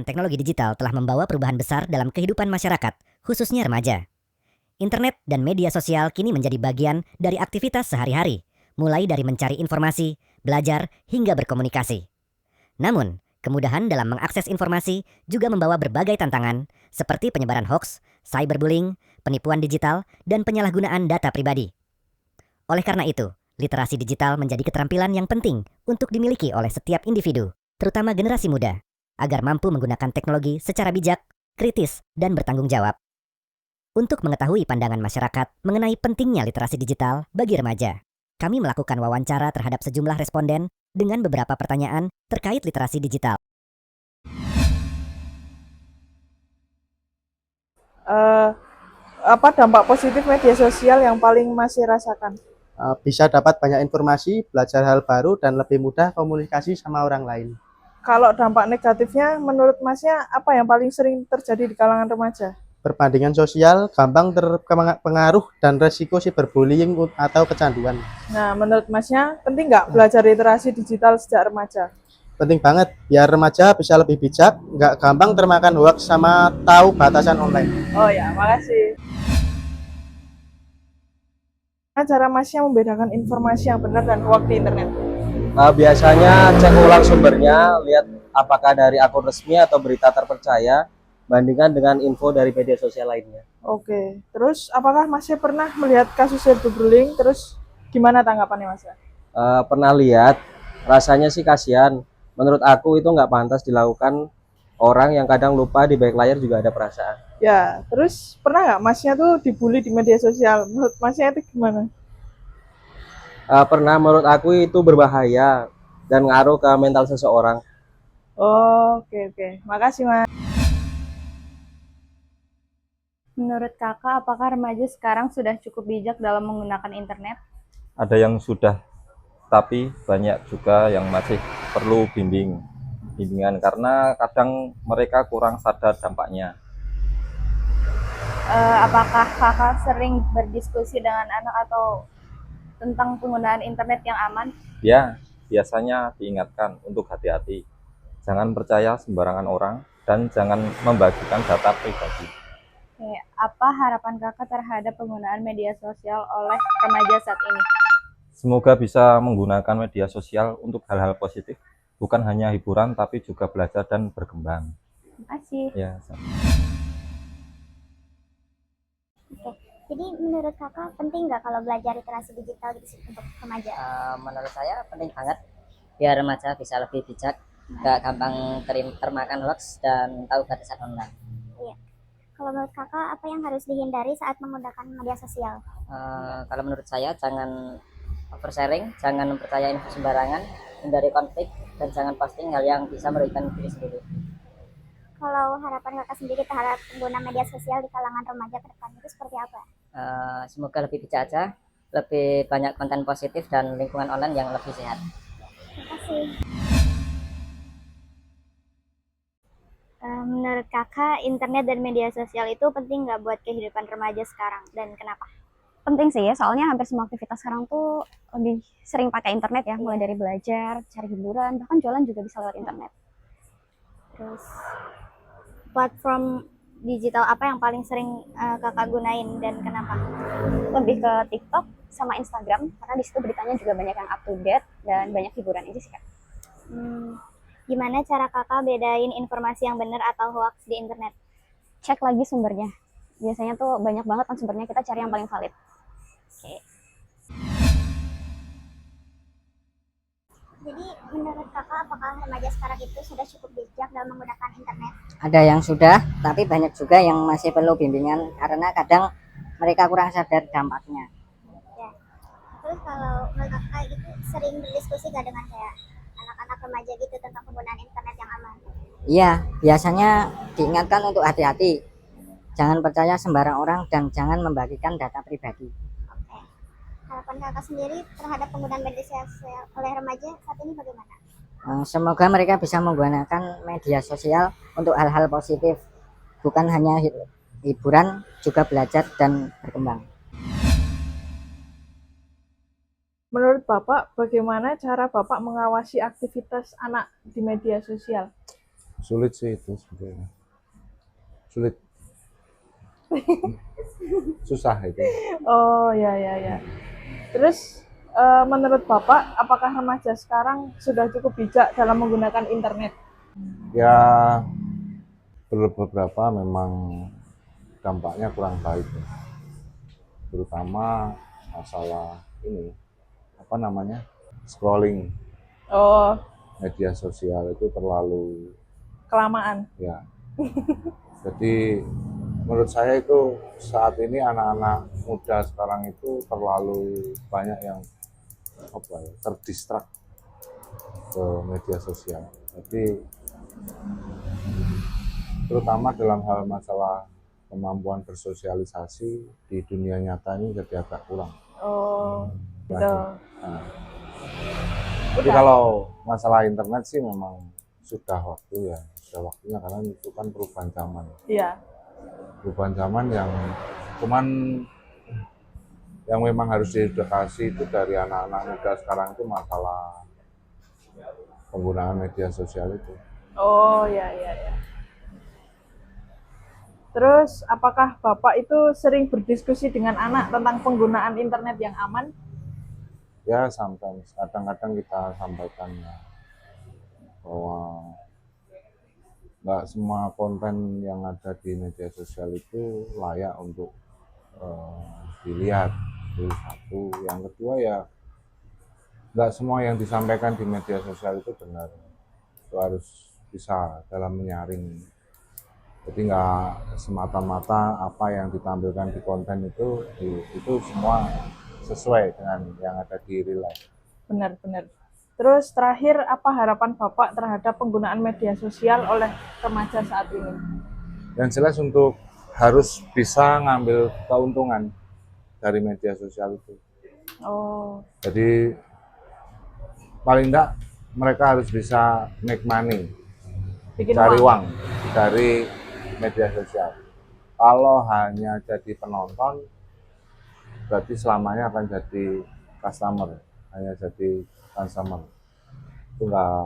Penggunaan teknologi digital telah membawa perubahan besar dalam kehidupan masyarakat, khususnya remaja. Internet dan media sosial kini menjadi bagian dari aktivitas sehari-hari, mulai dari mencari informasi, belajar, hingga berkomunikasi. Namun, kemudahan dalam mengakses informasi juga membawa berbagai tantangan, seperti penyebaran hoaks, cyberbullying, penipuan digital, dan penyalahgunaan data pribadi. Oleh karena itu, literasi digital menjadi keterampilan yang penting untuk dimiliki oleh setiap individu, terutama generasi muda, agar mampu menggunakan teknologi secara bijak, kritis, dan bertanggung jawab. Untuk mengetahui pandangan masyarakat mengenai pentingnya literasi digital bagi remaja, kami melakukan wawancara terhadap sejumlah responden dengan beberapa pertanyaan terkait literasi digital. Apa dampak positif media sosial yang paling Masih rasakan? Bisa dapat banyak informasi, belajar hal baru, dan lebih mudah komunikasi sama orang lain. Kalau dampak negatifnya, menurut Masnya apa yang paling sering terjadi di kalangan remaja? Perbandingan sosial, gampang terpengaruh, dan resiko cyberbullying atau kecanduan. Nah, menurut Masnya penting nggak belajar literasi digital sejak remaja? Penting banget, biar remaja bisa lebih bijak, nggak gampang termakan hoax sama tahu batasan online. Oh ya, makasih. Nah, cara Masnya membedakan informasi yang benar dan hoax di internet? Biasanya cek ulang sumbernya, lihat apakah dari akun resmi atau berita terpercaya, bandingkan dengan info dari media sosial lainnya. Oke, terus apakah Masnya pernah melihat kasus cyberbullying? Terus gimana tanggapannya Mas? Pernah lihat, rasanya sih kasihan. Menurut aku itu nggak pantas dilakukan orang yang kadang lupa di balik layar juga ada perasaan. Ya, terus pernah nggak Masnya tuh dibully di media sosial? Menurut Masnya itu gimana? Pernah, menurut aku itu berbahaya dan ngaruh ke mental seseorang. Oh, oke. Makasih, Mas. Menurut kakak, apakah remaja sekarang sudah cukup bijak dalam menggunakan internet? Ada yang sudah, tapi banyak juga yang masih perlu bimbingan karena kadang mereka kurang sadar dampaknya. Apakah kakak sering berdiskusi dengan anak atau tentang penggunaan internet yang aman? Ya, biasanya diingatkan untuk hati-hati, jangan percaya sembarangan orang, dan jangan membagikan data pribadi. Oke, apa harapan kakak terhadap penggunaan media sosial oleh remaja saat ini? Semoga bisa menggunakan media sosial untuk hal-hal positif, bukan hanya hiburan tapi juga belajar dan berkembang. Terima kasih. Ya, Oke, jadi menurut kakak penting nggak kalau belajar literasi digital gitu untuk remaja? Menurut saya penting banget biar remaja bisa lebih bijak, gak gampang termakan hoax dan tahu batasan online. Iya. Kalau menurut kakak apa yang harus dihindari saat menggunakan media sosial? Kalau menurut saya jangan oversharing, jangan percaya info sembarangan, hindari konflik, dan jangan posting hal yang bisa merugikan diri sendiri. Kalau harapan kakak sendiri terhadap pengguna media sosial di kalangan remaja ke depan itu seperti apa? Semoga lebih bijak aja, lebih banyak konten positif dan lingkungan online yang lebih sehat. Terima kasih. Menurut kakak, internet dan media sosial itu penting nggak buat kehidupan remaja sekarang dan kenapa? Penting sih ya, soalnya hampir semua aktivitas sekarang tuh lebih sering pakai internet ya, mulai dari belajar, cari hiburan, bahkan jualan juga bisa lewat internet. Terus platform digital apa yang paling sering kakak gunain dan kenapa? Lebih ke TikTok sama Instagram, karena di situ beritanya juga banyak yang up to date dan banyak hiburan aja sih Kak. Gimana cara kakak bedain informasi yang benar atau hoax di internet? Cek lagi sumbernya. Biasanya tuh banyak banget kan sumbernya, kita cari yang paling valid. Oke. Jadi menurut kakak apakah remaja sekarang itu sudah cukup bijak dalam menggunakan internet? Ada yang sudah, tapi banyak juga yang masih perlu bimbingan karena kadang mereka kurang sadar dampaknya. Ya. Terus kalau menurut kakak itu sering berdiskusi gak dengan kayak anak-anak remaja gitu tentang penggunaan internet yang aman? Iya, biasanya diingatkan untuk hati-hati, jangan percaya sembarang orang dan jangan membagikan data pribadi. Oke. Harapan kakak sendiri terhadap penggunaan media sosial oleh remaja saat ini bagaimana? Semoga mereka bisa menggunakan media sosial untuk hal-hal positif, bukan hanya hiburan, juga belajar dan berkembang. Menurut Bapak, bagaimana cara Bapak mengawasi aktivitas anak di media sosial? Sulit sih itu sebetulnya. Sulit. Susah itu. Oh ya ya ya. Terus menurut Bapak, apakah remaja sekarang sudah cukup bijak dalam menggunakan internet? Ya beberapa memang dampaknya kurang baik ya. Terutama masalah ini apa namanya scrolling Oh, media sosial itu terlalu kelamaan. ya. Jadi menurut saya itu saat ini anak-anak muda sekarang itu terlalu banyak yang apa ya, terdistrak ke media sosial. Jadi terutama dalam hal masalah kemampuan bersosialisasi di dunia nyata ini jadi agak kurang. Oh, gitu. Nah, tapi kalau masalah internet sih memang sudah waktunya karena itu kan perubahan zaman. Iya. Perubahan zaman yang cuman yang memang harus diedukasi itu dari anak-anak muda sekarang itu masalah penggunaan media sosial itu. Oh ya ya ya. Terus apakah Bapak itu sering berdiskusi dengan anak tentang penggunaan internet yang aman? Ya, sometimes kadang-kadang kita sampaikan ya, bahwa nggak semua konten yang ada di media sosial itu layak untuk dilihat. Itu satu. Yang kedua ya, nggak semua yang disampaikan di media sosial itu benar. Itu harus bisa dalam menyaring. Jadi nggak semata-mata apa yang ditampilkan di konten itu semua sesuai dengan yang ada di real life. Benar-benar. Terus terakhir, apa harapan Bapak terhadap penggunaan media sosial oleh remaja saat ini? Yang jelas untuk harus bisa ngambil keuntungan dari media sosial itu. Oh, Jadi paling enggak mereka harus bisa make money, bikin cari uang. uang dari media sosial. Kalau hanya jadi penonton, berarti selamanya akan jadi customer, hanya jadi customer. Itu nggak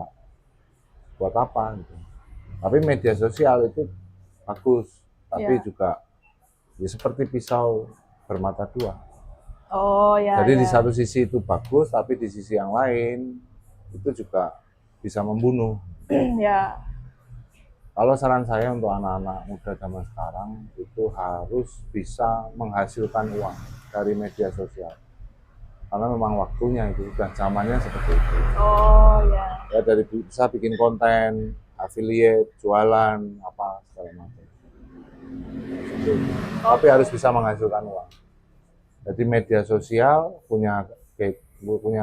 buat apa gitu. Tapi media sosial itu bagus, tapi Ya. juga ya seperti pisau bermata dua. Oh ya. Jadi ya. di satu sisi itu bagus, tapi di sisi yang lain itu juga bisa membunuh. Ya. Kalau saran saya untuk anak-anak muda zaman sekarang itu harus bisa menghasilkan uang dari media sosial. Karena memang waktunya itu sudah zamannya seperti itu. Oh ya. Ya dari bisa bikin konten, affiliate, jualan, apa segala macam. Tapi harus bisa menghasilkan uang. Jadi media sosial punya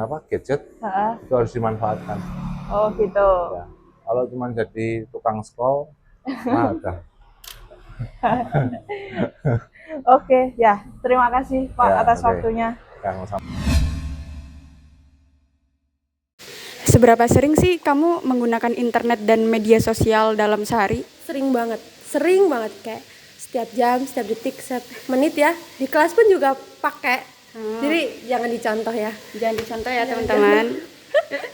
apa gadget Ha-ha. itu harus dimanfaatkan. Oh gitu. Ya. Kalau cuma jadi tukang scroll, nah ada. Oke, ya. Terima kasih Pak Ya, atas oke. waktunya. Sama-sama. Seberapa sering sih kamu menggunakan internet dan media sosial dalam sehari? Sering banget kayak setiap jam, setiap detik, setiap menit ya. Di kelas pun juga pakai. Jadi jangan dicontoh ya. Jangan dicontoh ya teman-teman.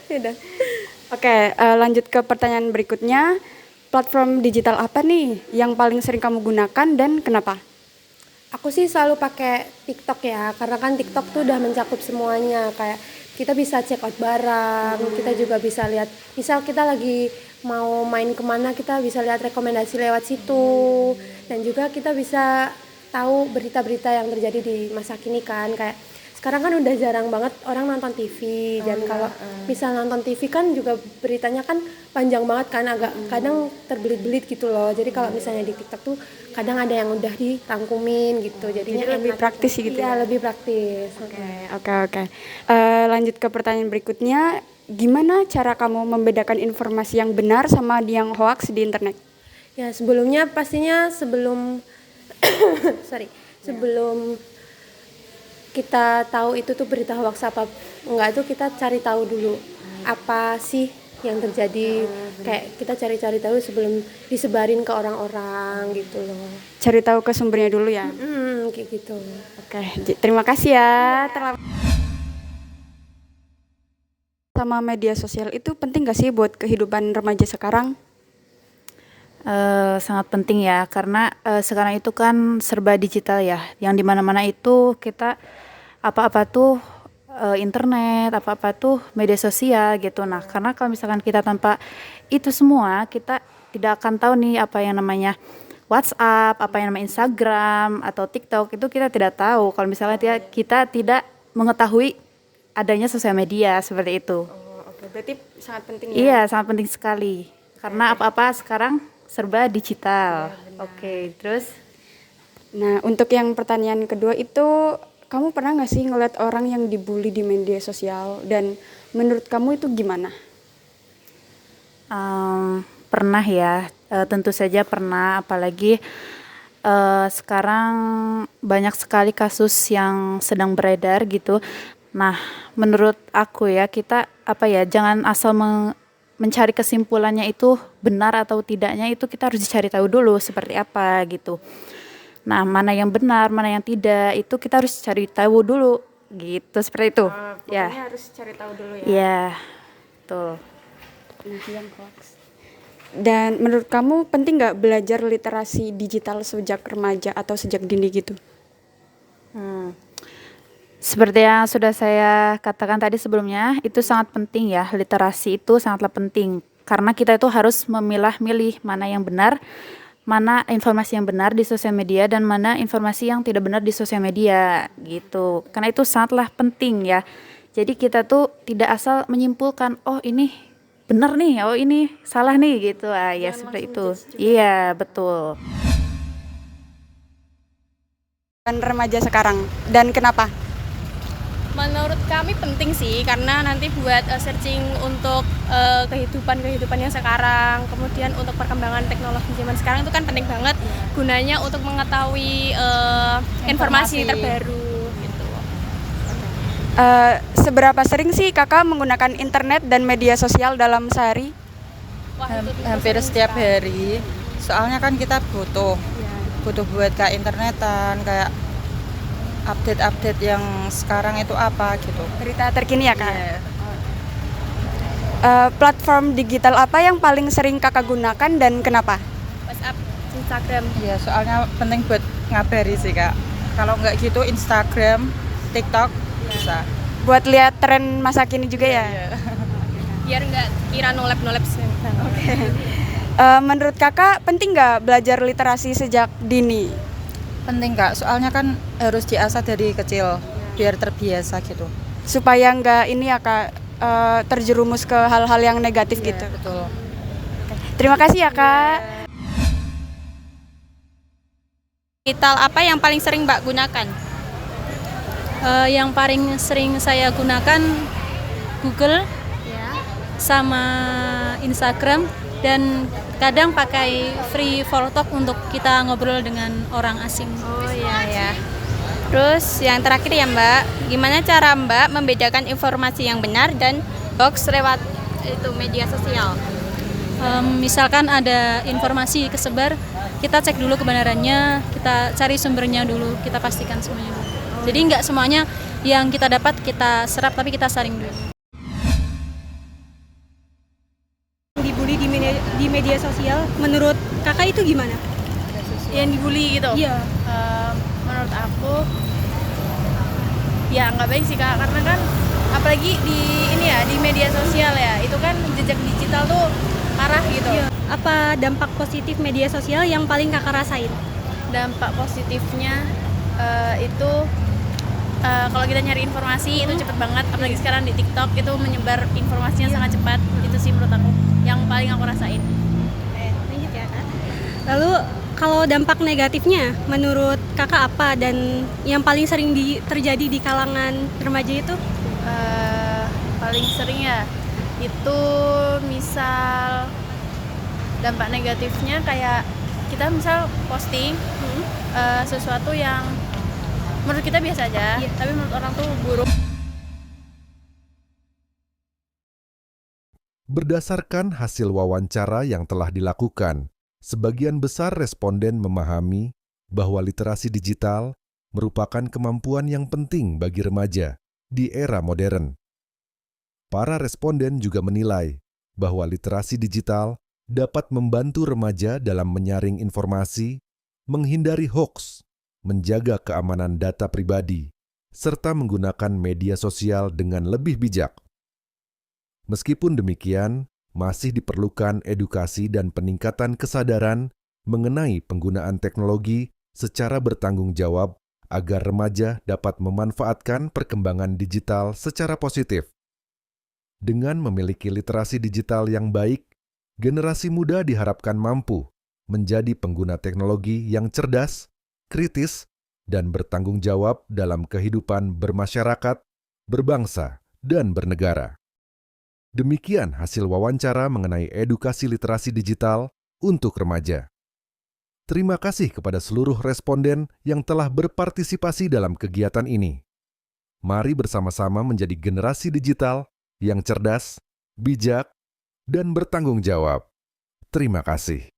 Udah. Oke, lanjut ke pertanyaan berikutnya. Platform digital apa nih yang paling sering kamu gunakan dan kenapa? Aku sih selalu pakai TikTok ya, karena kan TikTok tuh udah mencakup semuanya. Kayak kita bisa check out barang, kita juga bisa lihat. Misal kita lagi mau main kemana, kita bisa lihat rekomendasi lewat situ. Dan juga kita bisa tahu berita-berita yang terjadi di masa kini kan. Kayak sekarang kan udah jarang banget orang nonton TV. Dan kalau misal nonton TV kan juga beritanya kan panjang banget kan, agak kadang terbelit-belit gitu loh. Jadi kalau misalnya di TikTok tuh kadang ada yang udah dirangkumin gitu. Jadinya Jadi lebih enak. praktis sih gitu Iya, ya? lebih praktis. Oke. Lanjut ke pertanyaan berikutnya. Gimana cara kamu membedakan informasi yang benar sama yang hoax di internet? Ya sebelumnya pastinya sebelum kita tahu itu tuh berita hoax apa enggak tuh kita cari tahu dulu apa sih yang terjadi, kayak kita cari-cari tahu sebelum disebarin ke orang-orang gitu loh. Cari tahu ke sumbernya dulu ya? Kayak gitu. Oke, terima kasih ya. Sama media sosial itu penting gak sih buat kehidupan remaja sekarang? Sangat penting ya, karena sekarang itu kan serba digital ya, yang dimana-mana itu kita apa-apa tuh internet, apa-apa tuh media sosial gitu. Nah, karena kalau misalkan kita tanpa itu semua, kita tidak akan tahu nih apa yang namanya WhatsApp, apa yang namanya Instagram atau TikTok, itu kita tidak tahu kalau misalnya kita tidak mengetahui adanya sosial media seperti itu. Oke, berarti sangat penting ya. Iya, sangat penting sekali. Karena apa-apa sekarang serba digital. Oke, terus Nah, untuk yang pertanyaan kedua itu, kamu pernah nggak sih ngeliat orang yang dibully di media sosial, dan menurut kamu itu gimana? Pernah ya, tentu saja pernah, apalagi sekarang banyak sekali kasus yang sedang beredar gitu. Nah, menurut aku ya, kita jangan asal mencari kesimpulannya itu benar atau tidaknya, itu kita harus dicari tahu dulu seperti apa gitu. Nah, mana yang benar, mana yang tidak, itu kita harus cari tahu dulu gitu, seperti itu. Ya. Pokoknya harus cari tahu dulu ya. Iya, betul. Yang hoax. Dan menurut kamu penting nggak belajar literasi digital sejak remaja atau sejak dini gitu? Seperti yang sudah saya katakan tadi sebelumnya, itu sangat penting ya, literasi itu sangatlah penting. Karena kita itu harus memilah-milih mana yang benar, mana informasi yang benar di sosial media, dan mana informasi yang tidak benar di sosial media gitu. Karena itu sangatlah penting ya. Jadi kita tuh tidak asal menyimpulkan, oh ini benar nih, oh ini salah nih gitu. Ya seperti itu. Iya, betul. Dan remaja sekarang, dan kenapa? Menurut kami penting sih, karena nanti buat searching untuk kehidupan yang sekarang, kemudian untuk perkembangan teknologi zaman sekarang itu kan penting banget, gunanya untuk mengetahui informasi terbaru gitu. Seberapa sering sih kakak menggunakan internet dan media sosial dalam sehari? Hampir setiap hari, soalnya kan kita butuh buat kayak internetan, kayak update yang sekarang itu apa gitu. Berita terkini ya kak? Platform digital apa yang paling sering kakak gunakan dan kenapa? WhatsApp, Instagram. Iya, soalnya penting buat ngabari sih kak. Kalau nggak gitu Instagram, TikTok bisa. Buat lihat tren masa kini juga ya? Biar nggak kira nolep-nolep. Oke. Menurut kakak penting nggak belajar literasi sejak dini? Penting kak, soalnya kan harus diasah dari kecil biar terbiasa gitu. Supaya nggak ini ya kak, terjerumus ke hal-hal yang negatif gitu. Betul. Terima kasih ya kak. Digital apa yang paling sering Mbak gunakan? Yang paling sering saya gunakan Google, sama Instagram, dan kadang pakai free Voltalk untuk kita ngobrol dengan orang asing. Oh iya ya. Terus yang terakhir ya Mbak, gimana cara Mbak membedakan informasi yang benar dan hoax lewat itu media sosial? Misalkan ada informasi kesebar, kita cek dulu kebenarannya, kita cari sumbernya dulu, kita pastikan semuanya dulu. Jadi nggak semuanya yang kita dapat kita serap, tapi kita saring dulu. Dibully di media sosial, menurut kakak itu gimana? Yang dibully gitu? Iya. Menurut aku ya nggak baik sih kak, karena kan apalagi di media sosial ya, itu kan jejak digital tuh parah gitu. Iya. Apa dampak positif media sosial yang paling kakak rasain? Dampak positifnya itu kalau kita nyari informasi itu cepet banget, apalagi sekarang di TikTok itu menyebar informasinya sangat cepat. Itu sih menurut aku yang paling aku rasain. Lanjut ya kak. Lalu kalau dampak negatifnya menurut kakak apa, dan yang paling sering terjadi di kalangan remaja itu? Paling sering ya itu misal dampak negatifnya kayak kita misal posting sesuatu yang menurut kita biasa aja, tapi menurut orang tuh buruk. Berdasarkan hasil wawancara yang telah dilakukan, sebagian besar responden memahami bahwa literasi digital merupakan kemampuan yang penting bagi remaja di era modern. Para responden juga menilai bahwa literasi digital dapat membantu remaja dalam menyaring informasi, menghindari hoaks, menjaga keamanan data pribadi, serta menggunakan media sosial dengan lebih bijak. Meskipun demikian, masih diperlukan edukasi dan peningkatan kesadaran mengenai penggunaan teknologi secara bertanggung jawab agar remaja dapat memanfaatkan perkembangan digital secara positif. Dengan memiliki literasi digital yang baik, generasi muda diharapkan mampu menjadi pengguna teknologi yang cerdas, kritis, dan bertanggung jawab dalam kehidupan bermasyarakat, berbangsa, dan bernegara. Demikian hasil wawancara mengenai edukasi literasi digital untuk remaja. Terima kasih kepada seluruh responden yang telah berpartisipasi dalam kegiatan ini. Mari bersama-sama menjadi generasi digital yang cerdas, bijak, dan bertanggung jawab. Terima kasih.